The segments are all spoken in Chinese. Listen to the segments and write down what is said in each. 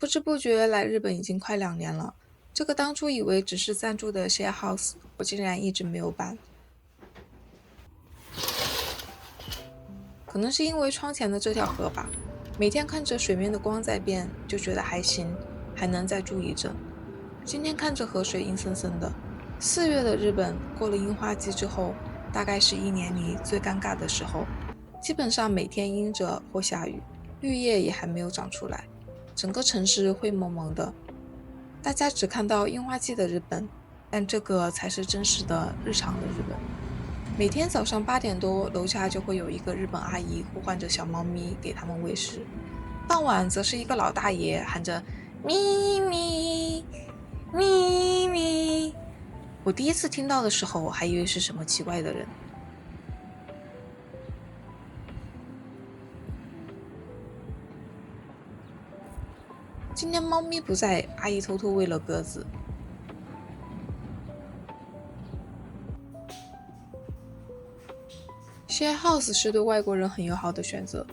不知不觉来日本已经快2年了，这个当初以为只是暂住的 share house， 我竟然一直没有搬。可能是因为窗前的这条河吧，每天看着水面的光在变，就觉得还行，还能再住一阵。今天看着河水阴森森的，4月的日本过了樱花季之后，大概是1年里最尴尬的时候，基本上每天阴着或下雨，绿叶也还没有长出来，整个城市灰蒙蒙的。大家只看到樱花季的日本，但这个才是真实的日常的日本。每天早上8点多，楼下就会有一个日本阿姨呼唤着小猫咪给它们喂食，傍晚则是一个老大爷喊着咪咪咪咪。我第一次听到的时候，还以为是什么奇怪的人。今天猫咪不在，阿姨偷偷喂了鸽子。Share house 是对外国人很友好的选择，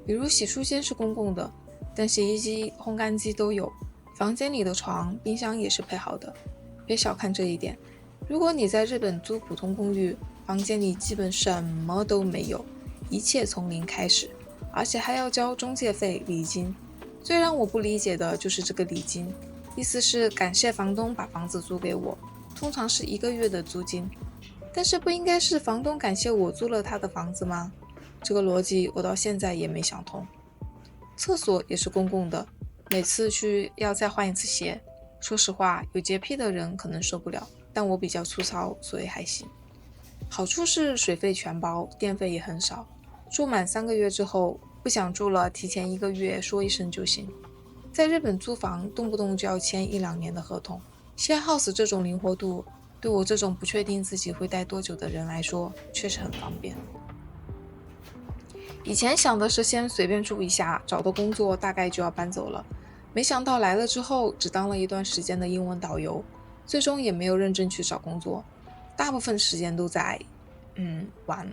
比如洗漱间是公共的，但洗衣机、烘干机都有，房间里的床、冰箱也是配好的。别小看这一点，如果你在日本租普通公寓，房间里基本什么都没有，一切从零开始，而且还要交中介费、礼金。最让我不理解的就是这个礼金，意思是感谢房东把房子租给我，通常是1个月的租金。但是不应该是房东感谢我租了他的房子吗？这个逻辑我到现在也没想通。厕所也是公共的，每次去要再换一次鞋。说实话，有洁癖的人可能受不了，但我比较粗糙，所以还行。好处是水费全包，电费也很少。住满3个月之后，不想住了，提前1个月说一声就行。在日本租房，动不动就要签1-2年的合同。share house 这种灵活度，对我这种不确定自己会待多久的人来说，确实很方便。以前想的是先随便住一下，找到工作大概就要搬走了。没想到来了之后，只当了一段时间的英文导游，最终也没有认真去找工作，大部分时间都在玩。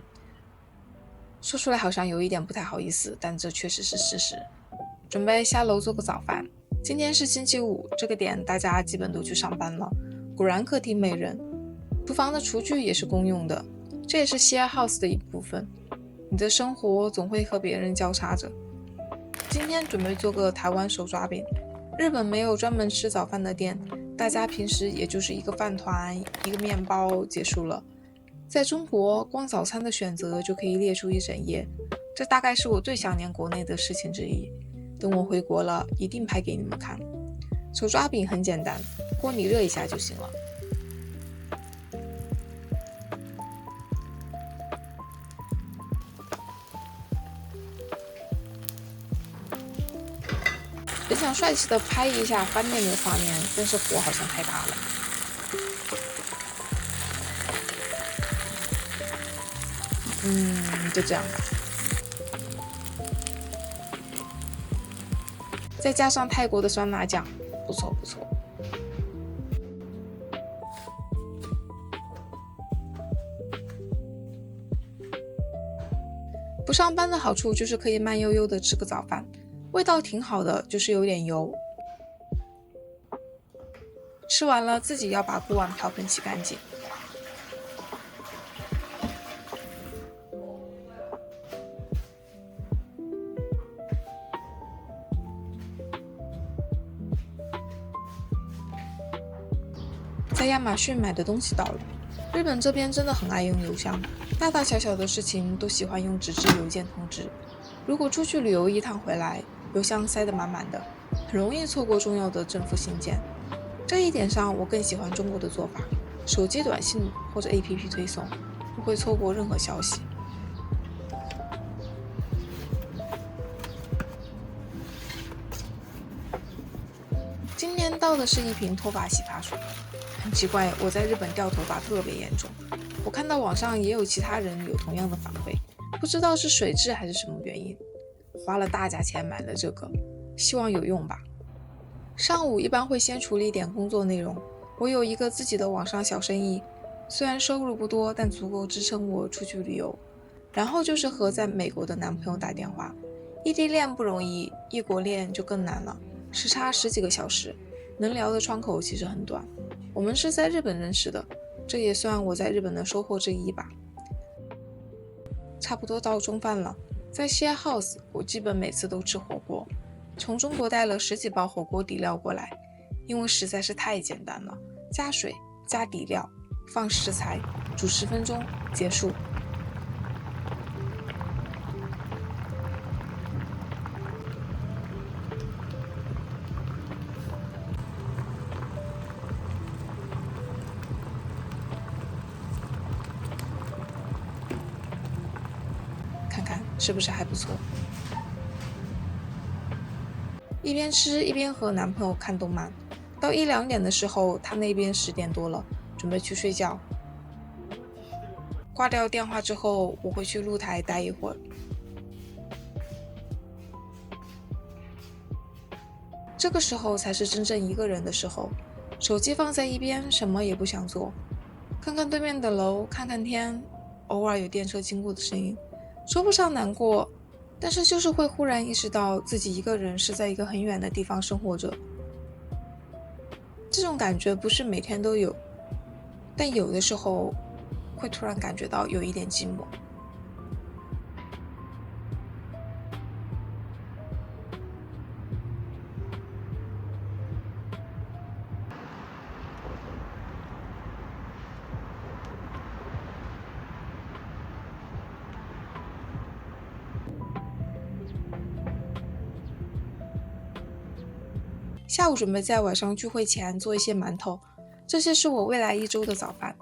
说出来好像有一点不太好意思，但这确实是事实。准备下楼做个早饭。今天是星期五，这个点大家基本都去上班了。果然客厅没人，厨房的厨具也是公用的，这也是 share house 的一部分。你的生活总会和别人交叉着。今天准备做个台湾手抓饼。日本没有专门吃早饭的店，大家平时也就是一个饭团、一个面包结束了。在中国，光早餐的选择就可以列出一整页，这大概是我最想念国内的事情之一。等我回国了，一定拍给你们看。手抓饼很简单，锅里热一下就行了。本想帅气的拍一下翻面的画面，但是火好像太大了。就这样吧。再加上泰国的酸辣酱，不错不错。不上班的好处就是可以慢悠悠的吃个早饭，味道挺好的，就是有点油。吃完了自己要把锅碗瓢盆洗干净。在亚马逊买的东西到了。日本这边真的很爱用邮箱，大大小小的事情都喜欢用纸质邮件通知。如果出去旅游一趟回来，邮箱塞得满满的，很容易错过重要的政府信件。这一点上，我更喜欢中国的做法，手机短信或者 APP 推送，不会错过任何消息。今年到的是一瓶脱发洗发水。很奇怪，我在日本掉头发特别严重。我看到网上也有其他人有同样的反馈，不知道是水质还是什么原因。花了大价钱买了这个，希望有用吧。上午一般会先处理点工作内容。我有一个自己的网上小生意，虽然收入不多，但足够支撑我出去旅游。然后就是和在美国的男朋友打电话。异地恋不容易，异国恋就更难了。时差十几个小时，能聊的窗口其实很短。我们是在日本认识的，这也算我在日本的收获之一吧。差不多到中饭了，在 share house 我基本每次都吃火锅，从中国带了10几包火锅底料过来，因为实在是太简单了，加水加底料放食材煮10分钟结束。看看是不是还不错？一边吃一边和男朋友看动漫，到1、2点的时候，他那边10点多了，准备去睡觉。挂掉电话之后，我会去露台待一会儿。这个时候才是真正一个人的时候，手机放在一边，什么也不想做，看看对面的楼，看看天，偶尔有电车经过的声音，说不上难过，但是就是会忽然意识到自己一个人是在一个很远的地方生活着。这种感觉不是每天都有，但有的时候会突然感觉到有一点寂寞。下午准备在晚上聚会前做一些馒头，这些是我未来1周的早饭。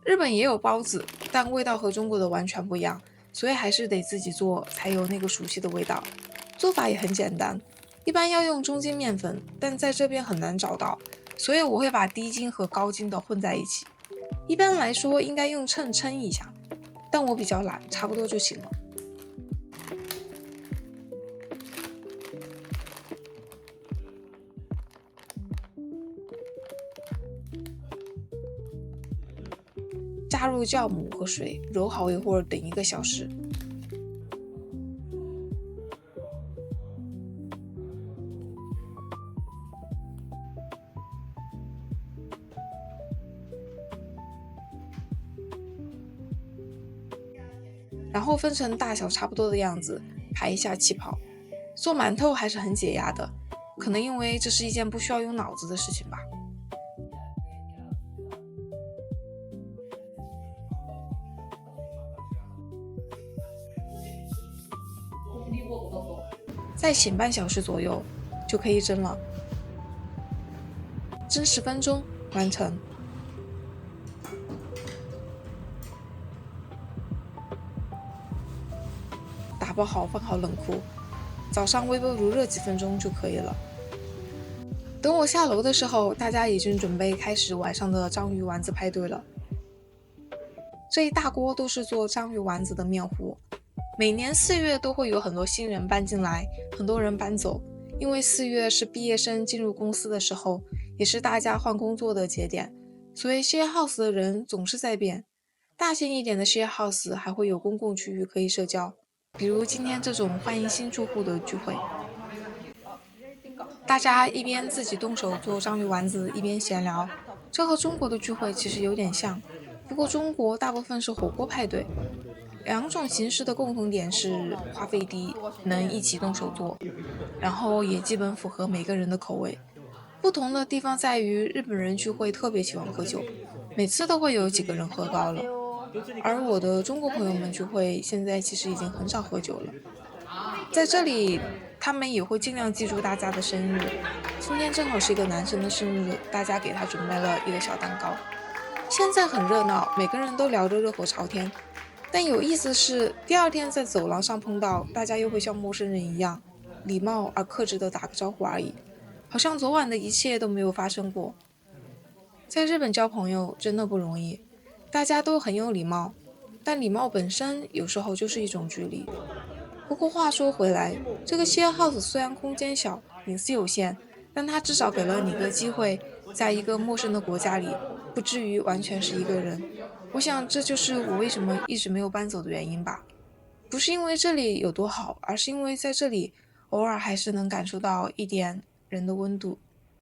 日本也有包子，但味道和中国的完全不一样，所以还是得自己做才有那个熟悉的味道。做法也很简单，一般要用中筋面粉，但在这边很难找到，所以我会把低筋和高筋的混在一起。一般来说应该用秤称一下，但我比较懒，差不多就行了。加入酵母和水，揉好一会儿，等1个小时。然后分成大小差不多的样子，排一下气泡。做馒头还是很解压的，可能因为这是一件不需要用脑子的事情吧。再醒半小时左右就可以蒸了，蒸10分钟完成。打包好放好冷库，早上微波炉热几分钟就可以了。等我下楼的时候，大家已经准备开始晚上的章鱼丸子派对了。这一大锅都是做章鱼丸子的面糊。每年4月都会有很多新人搬进来，很多人搬走，因为4月是毕业生进入公司的时候，也是大家换工作的节点，所以 share house 的人总是在变。大型一点的 share house 还会有公共区域可以社交，比如今天这种欢迎新住户的聚会，大家一边自己动手做章鱼丸子，一边闲聊。这和中国的聚会其实有点像，不过中国大部分是火锅派对。2种形式的共同点是花费低，能一起动手做，然后也基本符合每个人的口味。不同的地方在于日本人聚会特别喜欢喝酒，每次都会有几个人喝高了，而我的中国朋友们聚会现在其实已经很少喝酒了。在这里他们也会尽量记住大家的生日，今天正好是一个男生的生日，大家给他准备了一个小蛋糕。现在很热闹，每个人都聊着热火朝天，但有意思是第2天在走廊上碰到，大家又会像陌生人一样礼貌而克制地打个招呼而已，好像昨晚的一切都没有发生过。在日本交朋友真的不容易，大家都很有礼貌，但礼貌本身有时候就是一种距离。不过话说回来，这个 share house 虽然空间小，隐私有限，但它至少给了你个机会，在一个陌生的国家里，不至于完全是一个人。我想这就是我为什么一直没有搬走的原因吧。不是因为这里有多好，而是因为在这里偶尔还是能感受到一点人的温度